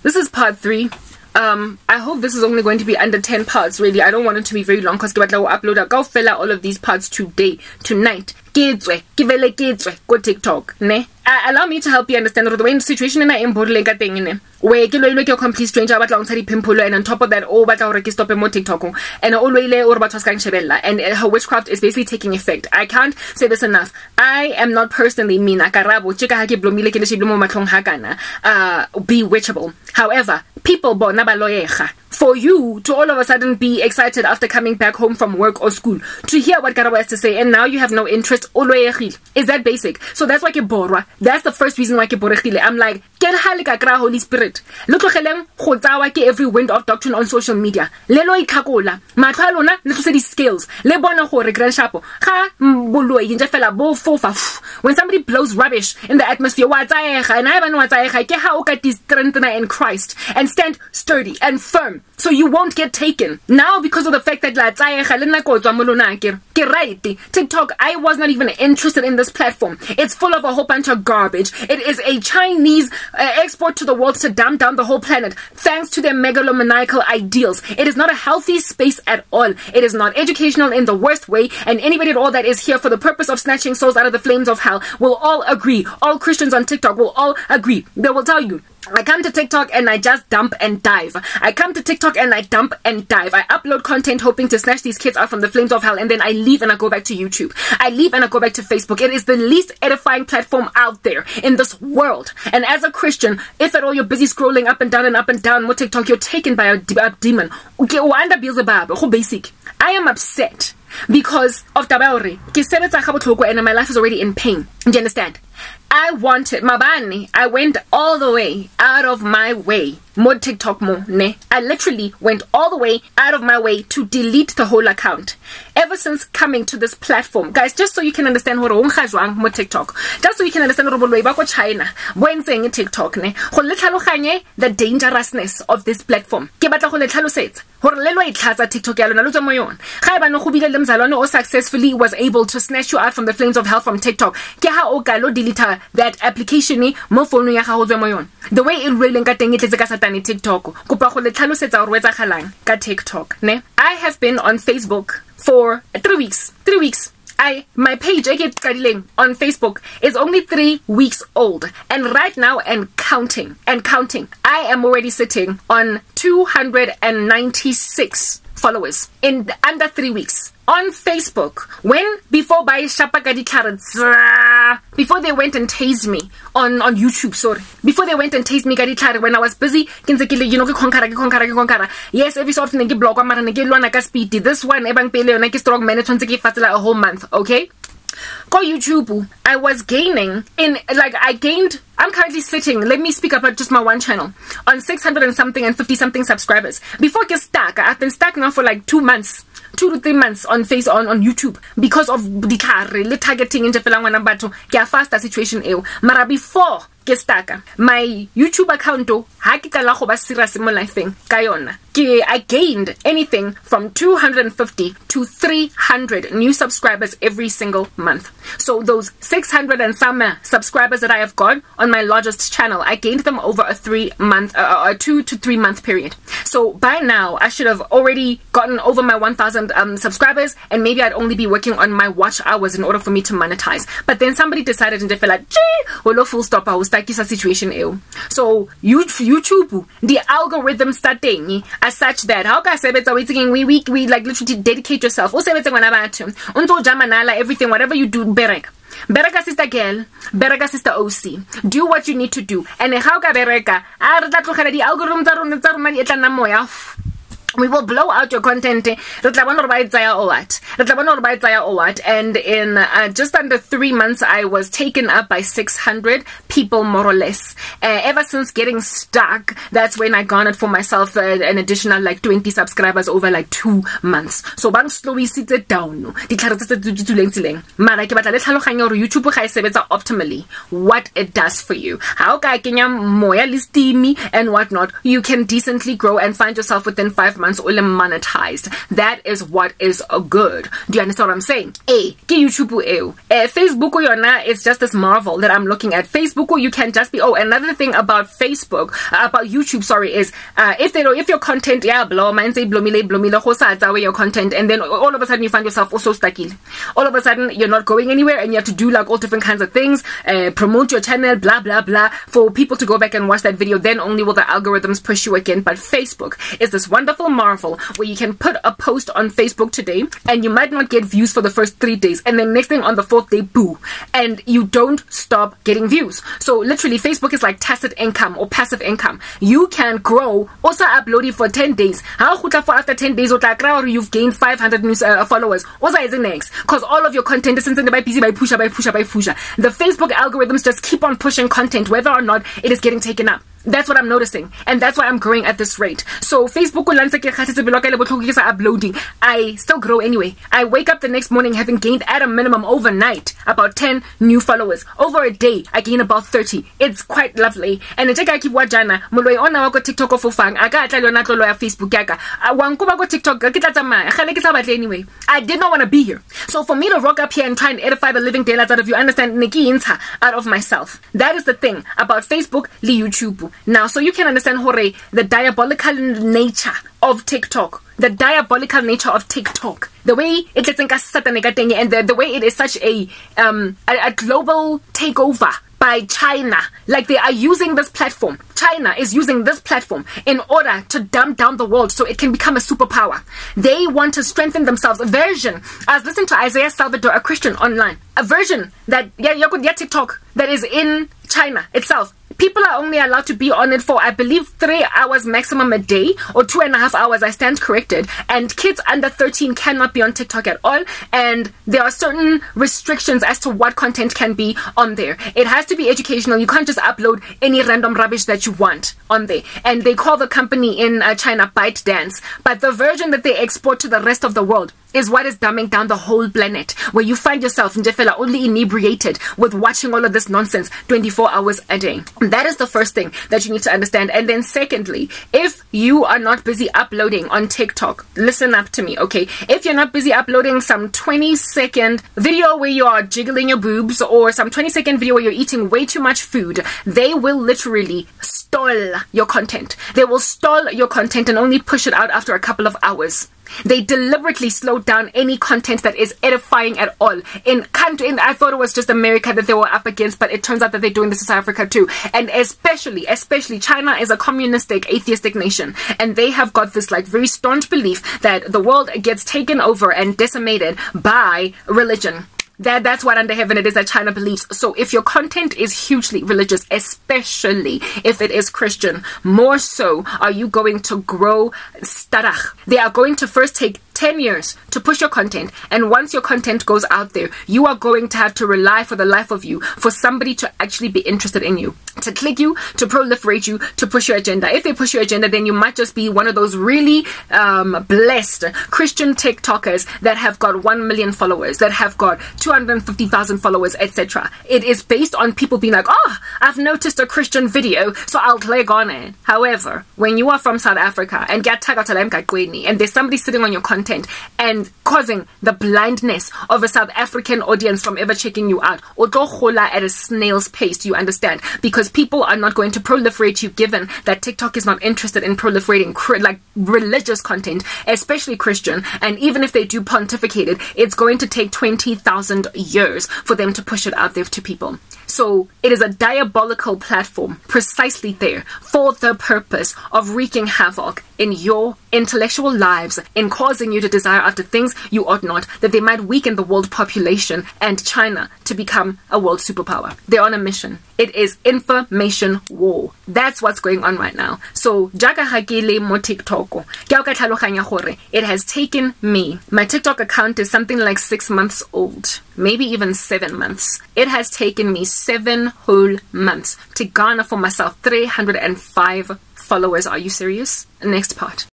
This is part 3. I hope this is only going to be under 10 parts, really. I don't want it to be very long because I will upload go fill out all of these parts tonight. Go TikTok, ne? Allow me to help you understand the way in the situation in I'm boarding where you're complete stranger about long pimple, and on top of that, oh, but I stop more TikTok and or about and her witchcraft is basically taking effect. I can't say this enough. I am not personally bewitchable. However, people for you to all of a sudden be excited after coming back home from work or school to hear what Karabo has to say, and now you have no interest. Is that basic? So that's why Borwa. That's the first reason why I'm like, get Holy Spirit. Look every wind of doctrine on social media. Lelo ikakola. Mathalona, little city skills. Lebona hore grand chapo. When somebody blows rubbish in the atmosphere, and I strengthen in Christ and stand sturdy and firm, so you won't get taken. Now, because of the fact that TikTok, I was not even interested in this platform. It's full of a whole bunch of garbage. It is a Chinese export to the world to dumb down the whole planet, thanks to their megalomaniacal ideals. It is not a healthy space at all. It is not educational in the worst way, and anybody at all that is here for the purpose of snatching souls out of the flames of hell will all agree. All Christians on TikTok will all agree. They will tell you, I come to TikTok and I just dump and dive. I come to TikTok and I dump and dive. I upload content hoping to snatch these kids out from the flames of hell, and then I leave and I go back to YouTube. I leave and I go back to Facebook. It is the least edifying platform out there in this world. And as a Christian, if at all you're busy scrolling up and down with TikTok, you're taken by a demon. Basic. I am upset because of Tabauri. And my life is already in pain. Do you understand? I wanted Mabani. I went all the way out of my way. Mod TikTok mo ne. I literally went all the way out of my way to delete the whole account. Ever since coming to this platform, guys, just so you can understand what mod TikTok, just so you can understand what China when saying TikTok ne. The dangerousness of this platform. TikTok successfully was able to snatch you out from the flames of hell from TikTok. That application mo phone ya gago tswe mo yone. The way it really ka teng itletse ka satane TikTok. Kopa go le tlhalosetsa gore wetsa galang ka TikTok, ne? I have been on Facebook for 3 weeks. 3 weeks. My page on Facebook is only 3 weeks old, and right now and counting, I am already sitting on 296 followers in under 3 weeks on Facebook. Before they went and tased me on YouTube, before they went and tased me when I was busy, yes, every so often blog speed. This one strong man a whole month, okay? Go YouTube. I was gaining I'm currently sitting, let me speak about just my one channel, on 600 and something and 50 something subscribers. Before I get stuck, I've been stuck now for like 2 months. 2 to 3 months on YouTube because of the targeting in the faster situation. Mara before my YouTube account I gained anything from 250 to 300 new subscribers every single month. So those 600 and some subscribers that I have got on my largest channel, I gained them over a 2 to 3 month period. So by now I should have already gotten over my 1,000 subscribers, and maybe I'd only be working on my watch hours in order for me to monetize. But then somebody decided and they felt like, full stop, I was stuck in a situation. So YouTube, the algorithm starting as such that how can I say we like literally dedicate yourself. Everything, whatever you do, Bereka sister girl, Bereka sister OC. Do what you need to do. And how can Bereka? The algorithm we will blow out your content. And in just under 3 months, I was taken up by 600 people, more or less. Ever since getting stuck, that's when I garnered for myself an additional like 20 subscribers over like 2 months. So bang slowly sit it down. YouTube optimally what it does for you. How can and whatnot. You can decently grow and find yourself within 5 months once or monetized. That is what is good. Do you understand what I'm saying? YouTube Facebook yona is just this marvel that I'm looking at. Facebook, you can just be another thing about Facebook, about YouTube, sorry, is if your content blow your content, and then all of a sudden you find yourself also stuck in. All of a sudden you're not going anywhere and you have to do like all different kinds of things, promote your channel, blah blah blah, for people to go back and watch that video. Then only will the algorithms push you again. But Facebook is this wonderful marvel where you can put a post on Facebook today and you might not get views for the first 3 days, and then next thing on the 4th day, boo, and you don't stop getting views. So literally Facebook is like tacit income or passive income. You can grow also uploading for 10 days. After 10 days or you've gained 500 new followers. What is the next? Because all of your content is sent by PC by pusher. The Facebook algorithms just keep on pushing content whether or not it is getting taken up. That's what I'm noticing, and that's why I'm growing at this rate. So Facebook uploading, I still grow anyway. I wake up the next morning having gained at a minimum overnight about 10 new followers. Over a day I gain about 30. It's quite lovely. And I keep watching muloi ona wa TikTok for fang aga tla lona tlolo ya Facebook yaka wankuba go TikTok ke tla tsamaya gale ke sa batle anyway. I did not want to be here. So for me to rock up here and try and edify the living daylights out of you, understand, niki out of myself. That is the thing about Facebook li YouTube. Now, so you can understand Hore, the diabolical nature of TikTok. The diabolical nature of TikTok. The way it is and the way it is such a global takeover by China. Like they are using this platform. China is using this platform in order to dumb down the world so it can become a superpower. They want to strengthen themselves. A version. I was listening to Isaiah Salvador, a Christian, online. A version that TikTok that is in China itself. People are only allowed to be on it for, I believe, 3 hours maximum a day, or 2.5 hours, I stand corrected. And kids under 13 cannot be on TikTok at all. And there are certain restrictions as to what content can be on there. It has to be educational. You can't just upload any random rubbish that you want on there. And they call the company in China ByteDance. But the version that they export to the rest of the world is what is dumbing down the whole planet, where you find yourself in Jeffela only inebriated with watching all of this nonsense 24 hours a day. That is the first thing that you need to understand. And then secondly, if you are not busy uploading on TikTok, listen up to me, okay? If you're not busy uploading some 20-second video where you are jiggling your boobs, or some 20-second video where you're eating way too much food, they will literally stall your content. They will stall your content and only push it out after a couple of hours. They deliberately slowed down any content that is edifying at all. I thought it was just America that they were up against, but it turns out that they're doing this in South Africa too. And especially China is a communistic, atheistic nation, and they have got this like very staunch belief that the world gets taken over and decimated by religion. That's what under heaven it is that China believes. So if your content is hugely religious, especially if it is Christian, more so are you going to grow starach. They are going to first take 10 years to push your content, and once your content goes out there, you are going to have to rely for the life of you for somebody to actually be interested in you, to click you, to proliferate you, to push your agenda. If they push your agenda, then you might just be one of those really blessed Christian TikTokers that have got 1 million followers, that have got 250,000 followers, etc. It is based on people being like, oh, I've noticed a Christian video, so I'll click on it. However, when you are from South Africa and get tagged and there's somebody sitting on your content and causing the blindness of a South African audience from ever checking you out, at a snail's pace, do you understand? Because people are not going to proliferate you, given that TikTok is not interested in proliferating like religious content, especially Christian. And even if they do pontificate it, it's going to take 20,000 years for them to push it out there to people. So it is a diabolical platform precisely there for the purpose of wreaking havoc in your intellectual lives, in causing you to desire after things you ought not, that they might weaken the world population and China to become a world superpower. They're on a mission. It is information war. That's what's going on right now. So jaga hakile mo TikTok, it has taken me, my TikTok account is something like 6 months old, maybe even 7 months. It has taken me 7 whole months to garner for myself 305 followers. Are you serious? Next part.